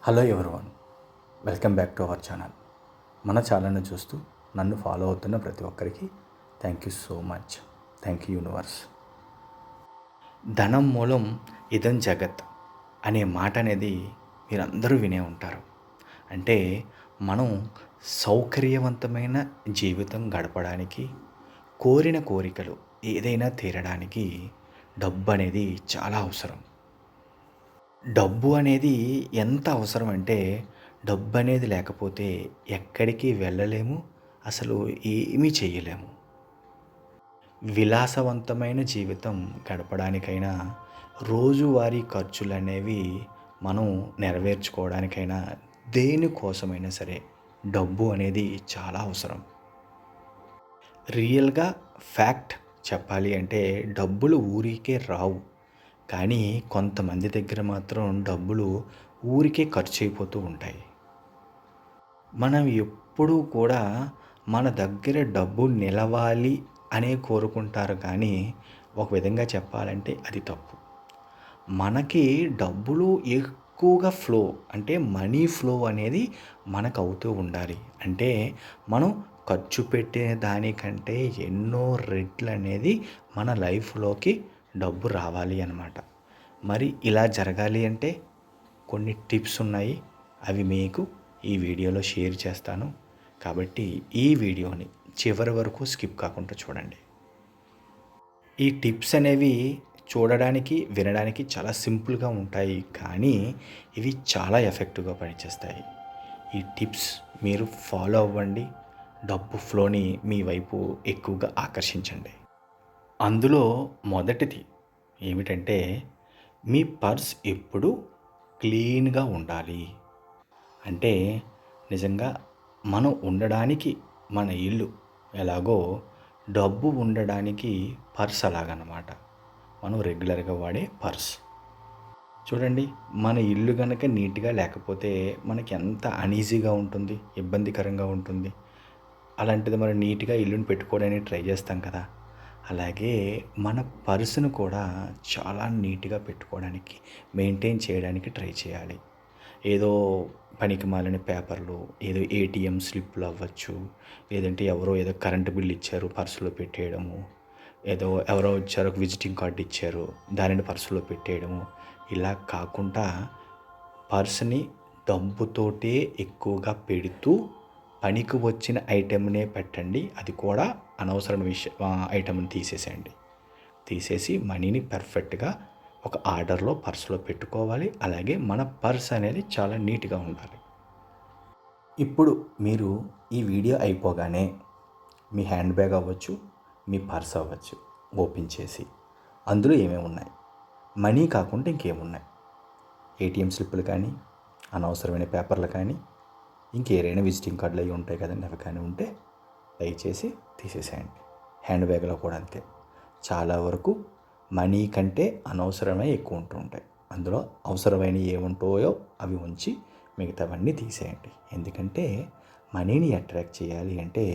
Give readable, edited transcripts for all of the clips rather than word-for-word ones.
Hello everyone, welcome back to our channel. మన ఛానల్ని చూస్తూ నన్ను ఫాలో అవుతున్న ప్రతి ఒక్కరికి thank you so much. Thank you universe. ధనం మూలం ఇదం జగత్ అనే మాట అనేది మీరందరూ వినే ఉంటారు. అంటే మనం సౌకర్యవంతమైన జీవితం గడపడానికి, కోరిన కోరికలు ఏదైనా తీరడానికి డబ్బు అనేది చాలా అవసరం. డబ్బు అనేది ఎంత అవసరం అంటే, డబ్బు అనేది లేకపోతే ఎక్కడికి వెళ్ళలేము, అసలు ఏమీ చేయలేము. విలాసవంతమైన జీవితం గడపడానికైనా, రోజువారీ ఖర్చులనేవి మనం నెరవేర్చుకోవడానికైనా, దేనికోసమైనా సరే డబ్బు అనేది చాలా అవసరం. రియల్‌గా ఫ్యాక్ట్ చెప్పాలి అంటే డబ్బులు ఊరికే రావు. కానీ కొంతమంది దగ్గర మాత్రం డబ్బులు ఊరికే ఖర్చయిపోతూ ఉంటాయి. మనం ఎప్పుడూ కూడా మన దగ్గర డబ్బు నిలవాలి అనే కోరుకుంటారు కానీ, ఒక విధంగా చెప్పాలంటే అది తప్పు. మనకి డబ్బులు ఎక్కువగా ఫ్లో అంటే మనీ ఫ్లో అనేది మనకు అవుతూ ఉండాలి. అంటే మనం ఖర్చు పెట్టే దానికంటే ఎన్నో రెట్లనేది మన లైఫ్‌లోకి డబ్బు రావాలి అన్నమాట. మరి ఇలా జరగాలి అంటే కొన్ని టిప్స్ ఉన్నాయి. అవి మీకు ఈ వీడియోలో షేర్ చేస్తాను. కాబట్టి ఈ వీడియోని చివరి వరకు స్కిప్ కాకుండా చూడండి. ఈ టిప్స్ అనేవి చూడడానికి, వినడానికి చాలా సింపుల్‌గా ఉంటాయి. కానీ ఇవి చాలా ఎఫెక్టివ్‌గా పనిచేస్తాయి. ఈ టిప్స్ మీరు ఫాలో అవ్వండి. డబ్బు ఫ్లోని మీ వైపు ఎక్కువగా ఆకర్షించండి. అందులో మొదటిది ఏమిటంటే, మీ పర్స్ ఎప్పుడూ క్లీన్‌గా ఉండాలి. అంటే నిజంగా మనం ఉండడానికి మన ఇల్లు ఎలాగో డబ్బు ఉండడానికి పర్స్ అలాగనమాట. మనం రెగ్యులర్‌గా వాడే పర్స్. చూడండి, మన ఇల్లు గనక నీట్‌గా లేకపోతే మనకి ఎంత అన్‌ఈజీగా ఉంటుంది, ఇబ్బందికరంగా ఉంటుంది. అలాంటిది మనం నీట్‌గా ఇల్లుని పెట్టుకోవడానికి ట్రై చేస్తాం కదా! అలాగే మన పర్సును కూడా చాలా నీట్‌గా పెట్టుకోవడానికి, మెయింటైన్ చేయడానికి ట్రై చేయాలి. ఏదో పనికిమాలిన పేపర్లు, ఏదో ఏటీఎం స్లిప్‌లు అవ్వచ్చు, లేదంటే ఎవరో ఏదో కరెంట్ బిల్ ఇచ్చారు పర్సులో పెట్టేయడము, ఏదో ఎవరో వచ్చారు ఒక విజిటింగ్ కార్డ్ ఇచ్చారు దానిని పర్సులో పెట్టేయడము. ఇలా కాకుండా పర్స్‌ని డబ్బుతోటే ఎక్కువగా పెడుతూ పనికి వచ్చిన ఐటెంనే పెట్టండి. అది కూడా అనవసరమైన ఐటెంని తీసేసేయండి. తీసేసి మనీని పర్ఫెక్ట్‌గా ఒక ఆర్డర్‌లో పర్స్‌లో పెట్టుకోవాలి. అలాగే మన పర్స్ అనేది చాలా నీట్‌గా ఉండాలి. ఇప్పుడు మీరు ఈ వీడియో అయిపోగానే మీ హ్యాండ్ బ్యాగ్ అవ్వచ్చు, మీ పర్స్ అవ్వచ్చు, ఓపెన్ చేసి అందులో ఏమేమి ఉన్నాయి, మనీ కాకుండా ఇంకేమున్నాయి, ఏటీఎం స్లిప్పులు కానీ, అనవసరమైన పేపర్లు కానీ, ఇంకేదైనా విజిటింగ్ కార్డులు అవి ఉంటాయి కదండి, అవి కానీ ఉంటే దయచేసి తీసేసేయండి. హ్యాండ్ బ్యాగ్లో కూడా అంతే. చాలా వరకు మనీ కంటే అనవసరమే ఎక్కువ ఉంటూ ఉంటాయి. అందులో అవసరమైనవి ఏముంటాయో అవి ఉంచి మిగతావన్నీ తీసేయండి. ఎందుకంటే మనీని అట్రాక్ట్ చేయాలి అంటే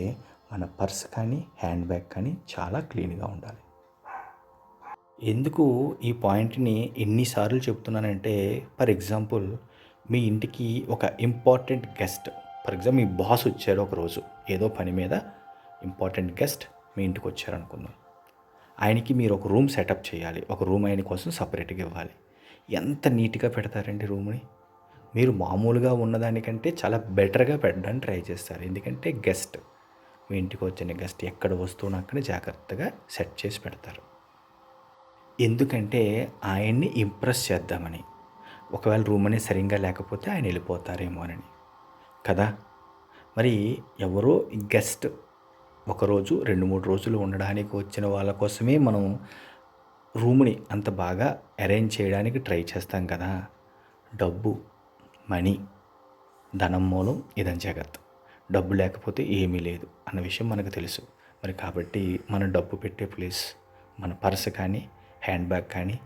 మన పర్స్ కానీ, హ్యాండ్ బ్యాగ్ కానీ చాలా క్లీన్‌గా ఉండాలి. ఎందుకు ఈ పాయింట్‌ని ఎన్నిసార్లు చెప్తున్నానంటే, ఫర్ ఎగ్జాంపుల్ మీ ఇంటికి ఒక important guest, for example me boss వచ్చారు ఒకరోజు ఏదో పని మీద, ఇంపార్టెంట్ గెస్ట్ మీ ఇంటికి వచ్చారనుకుందాం. ఆయనకి మీరు ఒక రూమ్ సెటప్ చేయాలి. ఒక రూమ్ ఆయన కోసం సపరేట్‌గా ఇవ్వాలి. ఎంత నీట్‌గా పెడతారండి రూమ్‌ని. మీరు మామూలుగా ఉన్నదానికంటే చాలా బెటర్‌గా పెట్టడానికి ట్రై చేస్తారు. ఎందుకంటే గెస్ట్, మీ ఇంటికి వచ్చిన గెస్ట్ ఎక్కడ వస్తువుని అక్కడ జాగ్రత్తగా సెట్ చేసి పెడతారు. ఎందుకంటే ఆయన్ని ఇంప్రెస్ చేద్దామని. ఒకవేళ రూమ్ అనేది సరిగ్గా లేకపోతే ఆయన వెళ్ళిపోతారేమోనని కదా! మరి ఎవరో గెస్ట్ ఒకరోజు, 2, 3 రోజులు ఉండడానికి వచ్చిన వాళ్ళ కోసమే మనం రూమ్‌ని అంత బాగా అరేంజ్ చేయడానికి ట్రై చేస్తాం కదా! డబ్బు, మనీ, ధనం మూలం ఇదం జగత్. డబ్బు లేకపోతే ఏమీ లేదు అన్న విషయం మనకు తెలుసు. మరి కాబట్టి మన డబ్బు పెట్టే ప్లేస్, మన పర్స్ కానీ, హ్యాండ్ బ్యాగ్ కానీ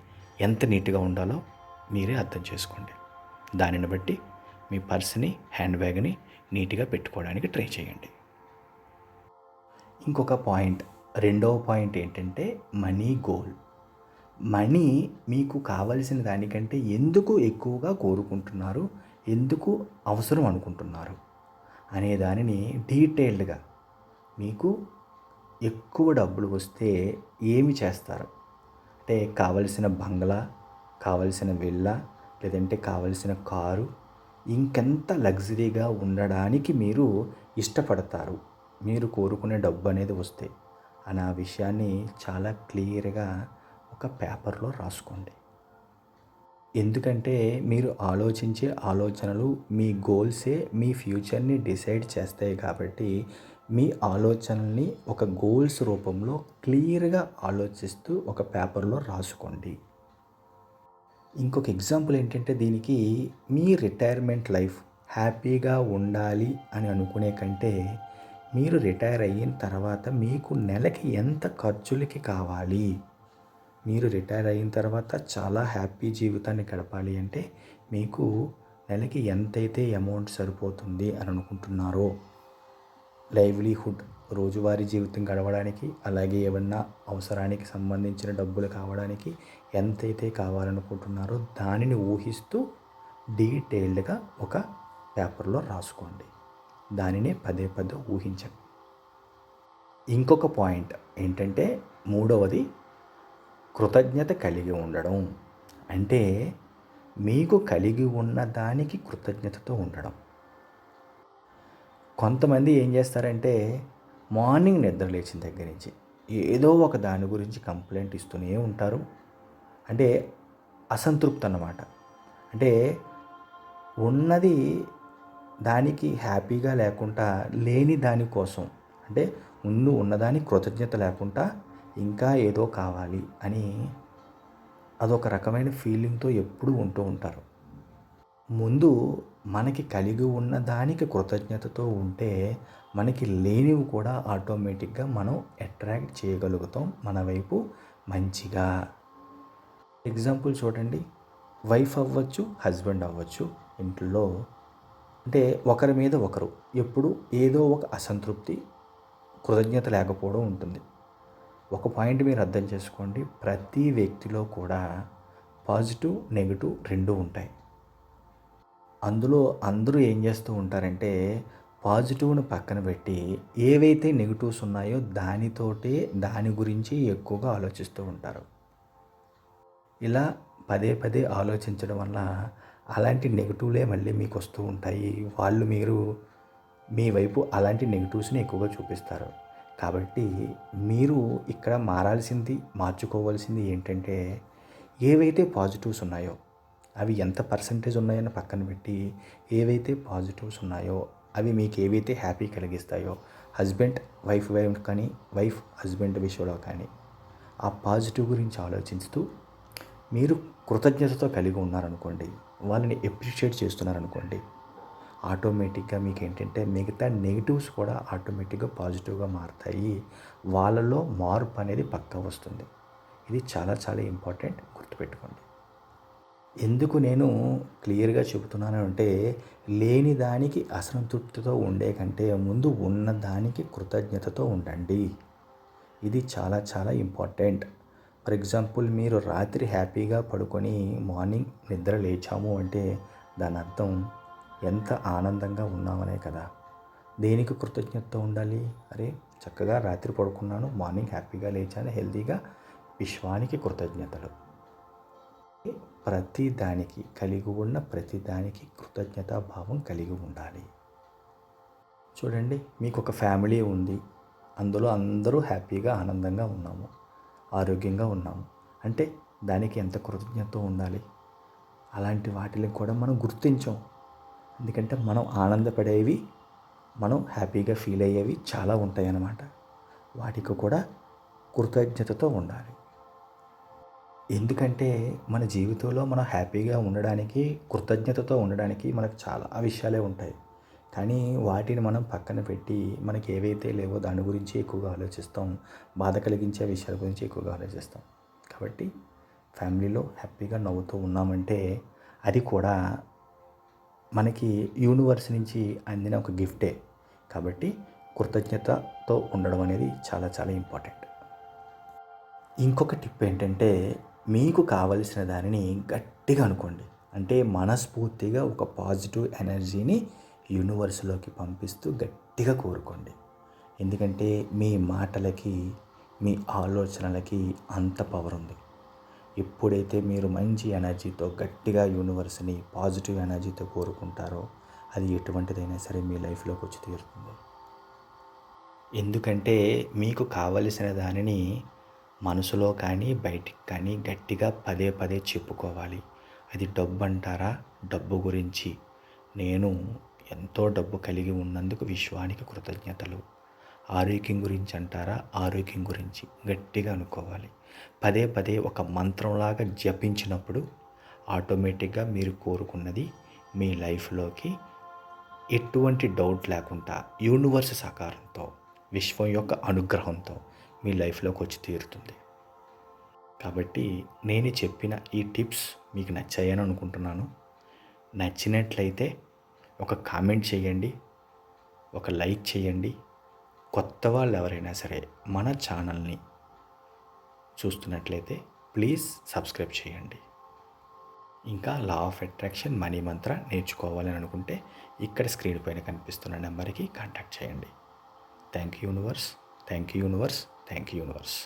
ఎంత నీట్‌గా ఉండాలో మీరే అర్థం చేసుకోండి. దానిని బట్టి మీ పర్స్‌ని, హ్యాండ్ బ్యాగ్‌ని నీట్‌గా పెట్టుకోవడానికి ట్రై చేయండి. ఇంకొక పాయింట్, రెండవ పాయింట్ ఏంటంటే మనీ గోల్. మనీ మీకు కావలసిన దానికంటే ఎందుకు ఎక్కువగా కోరుకుంటున్నారు, ఎందుకు అవసరం అనుకుంటున్నారు అనే దానిని డీటెయిల్డ్గా మీకు ఎక్కువ డబ్బులు వస్తే ఏమి చేస్తారు? అంటే కావలసిన బంగ్లా, కావలసిన విల్లా, లేదంటే కావలసిన కారు, ఇంకెంత లగ్జరీగా ఉండడానికి మీరు ఇష్టపడతారు? మీరు కోరుకునే డబ్బు అనేది వస్తే అనే ఆ విషయాన్ని చాలా క్లియర్‌గా ఒక పేపర్‌లో రాసుకోండి. ఎందుకంటే మీరు ఆలోచించే ఆలోచనలు మీ గోల్సే మీ ఫ్యూచర్‌ని డిసైడ్ చేస్తాయి కాబట్టి, మీ ఆలోచనల్ని ఒక గోల్స్ రూపంలో క్లియర్‌గా ఆలోచిస్తూ ఒక పేపర్‌లో రాసుకోండి. ఇంకొక ఎగ్జాంపుల్ ఏంటంటే దీనికి మీ రిటైర్మెంట్ లైఫ్ హ్యాపీగా ఉండాలి అని అనుకునే కంటే, మీరు రిటైర్ అయిన తర్వాత మీకు నెలకి ఎంత ఖర్చులకి కావాలి? మీరు రిటైర్ అయిన తర్వాత చాలా హ్యాపీ జీవితాన్ని గడపాలి అంటే మీకు నెలకి ఎంతైతే అమౌంట్ సరిపోతుంది అని అనుకుంటున్నారో లైవ్లీహుడ్ రోజువారీ జీవితం గడవడానికి, అలాగే ఏమన్నా అవసరానికి సంబంధించిన డబ్బులు కావడానికి ఎంతైతే కావాలనుకుంటున్నారో దానిని ఊహిస్తూ డీటెయిల్డ్గా ఒక పేపర్లో రాసుకోండి. దానినే పదే పదే ఊహించండి. ఇంకొక పాయింట్ ఏంటంటే మూడవది కృతజ్ఞత కలిగి ఉండడం. అంటే మీకు కలిగి ఉన్న దానికి కృతజ్ఞతతో ఉండడం. కొంతమంది ఏం చేస్తారంటే మార్నింగ్ నిద్ర లేచిన దగ్గర నుంచి ఏదో ఒక దాని గురించి కంప్లైంట్ ఇస్తూనే ఉంటారు. అంటే అసంతృప్తి అన్నమాట. అంటే ఉన్నది దానికి హ్యాపీగా లేకుండా లేని దానికోసం, అంటే ముందు ఉన్నదానికి కృతజ్ఞత లేకుండా ఇంకా ఏదో కావాలి అని అదొక రకమైన ఫీలింగ్తో ఎప్పుడూ ఉంటూ ఉంటారు. ముందు మనకి కలిగి ఉన్న దానికి కృతజ్ఞతతో ఉంటే మనకి లేనివి కూడా ఆటోమేటిక్గా మనం అట్రాక్ట్ చేయగలుగుతాం మన వైపు మంచిగా. ఎగ్జాంపుల్ చూడండి, వైఫ్ అవ్వచ్చు, హస్బెండ్ అవ్వచ్చు ఇంట్లో. అంటే ఒకరి మీద ఒకరు ఎప్పుడు ఏదో ఒక అసంతృప్తి, కృతజ్ఞత లేకపోవడం ఉంటుంది. ఒక పాయింట్ మీరు అర్థం చేసుకోండి, ప్రతి వ్యక్తిలో కూడా పాజిటివ్, నెగటివ్ రెండూ ఉంటాయి. అందులో అందరూ ఏం చేస్తూ ఉంటారంటే పాజిటివ్‌ని పక్కన పెట్టి ఏవైతే నెగెటివ్స్ ఉన్నాయో దాని గురించి ఎక్కువగా ఆలోచిస్తూ ఉంటారు. ఇలా పదే పదే ఆలోచించడం వల్ల అలాంటి నెగెటివ్‌లే మళ్ళీ మీకొస్తూ ఉంటాయి. మీరు మీ వైపు అలాంటి నెగెటివ్స్‌ని ఎక్కువగా చూపిస్తారు. కాబట్టి మీరు ఇక్కడ మార్చుకోవాల్సింది ఏంటంటే ఏవైతే పాజిటివ్స్ ఉన్నాయో అవి ఎంత పర్సెంటేజ్ ఉన్నాయని పక్కన పెట్టి ఏవైతే పాజిటివ్స్ ఉన్నాయో అవి మీకు ఏవైతే హ్యాపీ కలిగిస్తాయో వైఫ్ కానీ వైఫ్ హస్బెండ్ విషయంలో కానీ ఆ పాజిటివ్ గురించి ఆలోచిస్తూ మీరు కృతజ్ఞతతో కలిగి ఉన్నారనుకోండి, వాళ్ళని అప్రిషియేట్ చేస్తున్నారనుకోండి, ఆటోమేటిక్గా మీకు ఏంటంటే మిగతా నెగిటివ్స్ కూడా ఆటోమేటిక్గా పాజిటివ్గా మారుతాయి. వాళ్ళలో మార్పు అనేది పక్కా వస్తుంది. ఇది చాలా చాలా ఇంపార్టెంట్, గుర్తుపెట్టుకోండి. ఎందుకు నేను క్లియర్‌గా చెబుతున్నాను అంటే లేని దానికి అసంతృప్తితో ఉండే కంటే ముందు ఉన్న దానికి కృతజ్ఞతతో ఉండండి. ఇది చాలా చాలా ఇంపార్టెంట్. ఫర్ ఎగ్జాంపుల్ మీరు రాత్రి హ్యాపీగా పడుకొని మార్నింగ్ నిద్ర లేచాము అంటే దాని అర్థం ఎంత ఆనందంగా ఉన్నామనే కదా. దేనికి కృతజ్ఞతతో ఉండాలి? అరే చక్కగా రాత్రి పడుకున్నాను, మార్నింగ్ హ్యాపీగా లేచాను, హెల్తీగా, విశ్వానికి కృతజ్ఞతలు. ప్రతి దానికి కృతజ్ఞతా భావం కలిగి ఉండాలి. చూడండి, మీకు ఒక ఫ్యామిలీ ఉంది, అందులో అందరూ హ్యాపీగా ఆనందంగా ఉన్నాము, ఆరోగ్యంగా ఉన్నాము అంటే దానికి ఎంత కృతజ్ఞతతో ఉండాలి. అలాంటి వాటిని కూడా మనం గుర్తించం. ఎందుకంటే మనం ఆనందపడేవి, మనం హ్యాపీగా ఫీల్ అయ్యేవి చాలా ఉంటాయి అన్నమాట. వాటికి కూడా కృతజ్ఞతతో ఉండాలి. ఎందుకంటే మన జీవితంలో మనం హ్యాపీగా ఉండడానికి, కృతజ్ఞతతో ఉండడానికి మనకు చాలా విషయాలే ఉంటాయి. కానీ వాటిని మనం పక్కన పెట్టి మనకి ఏవైతే లేవో దాని గురించి ఎక్కువగా ఆలోచిస్తాం. బాధ కలిగించే విషయాల గురించి ఎక్కువగా ఆలోచిస్తాం. కాబట్టి ఫ్యామిలీలో హ్యాపీగా నవ్వుతూ ఉన్నామంటే అది కూడా మనకి యూనివర్స్ నుంచి అందిన ఒక గిఫ్టే. కాబట్టి కృతజ్ఞతతో ఉండడం అనేది చాలా చాలా ఇంపార్టెంట్. ఇంకొక టిప్ ఏంటంటే మీకు కావలసిన దానిని గట్టిగా అనుకోండి. అంటే మనస్ఫూర్తిగా ఒక పాజిటివ్ ఎనర్జీని యూనివర్స్‌లోకి పంపిస్తూ గట్టిగా కోరుకోండి. ఎందుకంటే మీ మాటలకి, మీ ఆలోచనలకి అంత పవర్ ఉంది. ఎప్పుడైతే మీరు మంచి ఎనర్జీతో గట్టిగా యూనివర్స్‌ని పాజిటివ్ ఎనర్జీతో కోరుకుంటారో అది ఎటువంటిదైనా సరే మీ లైఫ్‌లోకి వచ్చి తీరుతుంది. ఎందుకంటే మీకు కావలసిన దానిని మనసులో కానీ, బయటికి కానీ గట్టిగా పదే పదే చెప్పుకోవాలి. అది డబ్బంటారా? డబ్బు గురించి. నేను ఎంతో డబ్బు కలిగి ఉన్నందుకు విశ్వానికి కృతజ్ఞతలు. ఆరోగ్యం గురించి అంటారా? ఆరోగ్యం గురించి గట్టిగా అనుకోవాలి. పదే పదే ఒక మంత్రంలాగా జపించినప్పుడు ఆటోమేటిక్‌గా మీరు కోరుకున్నది మీ లైఫ్‌లోకి ఎటువంటి డౌట్ లేకుండా యూనివర్స్ సహకారంతో, విశ్వం యొక్క అనుగ్రహంతో మీ లైఫ్‌లోకి వచ్చి తీరుతుంది. కాబట్టి నేను చెప్పిన ఈ టిప్స్ మీకు నచ్చాయని అనుకుంటున్నాను. నచ్చినట్లయితే ఒక కామెంట్ చేయండి. ఒక లైక్ చేయండి. కొత్త వాళ్ళు ఎవరైనా సరే మన ఛానల్‌ని చూస్తున్నట్లయితే ప్లీజ్ సబ్స్క్రైబ్ చేయండి. ఇంకా లా ఆఫ్ అట్రాక్షన్ మనీ మంత్ర నేర్చుకోవాలని అనుకుంటే ఇక్కడ స్క్రీన్ పైన కనిపిస్తున్న నెంబర్కి కాంటాక్ట్ చేయండి. Thank you universe. Thank you universe. Thank you universe.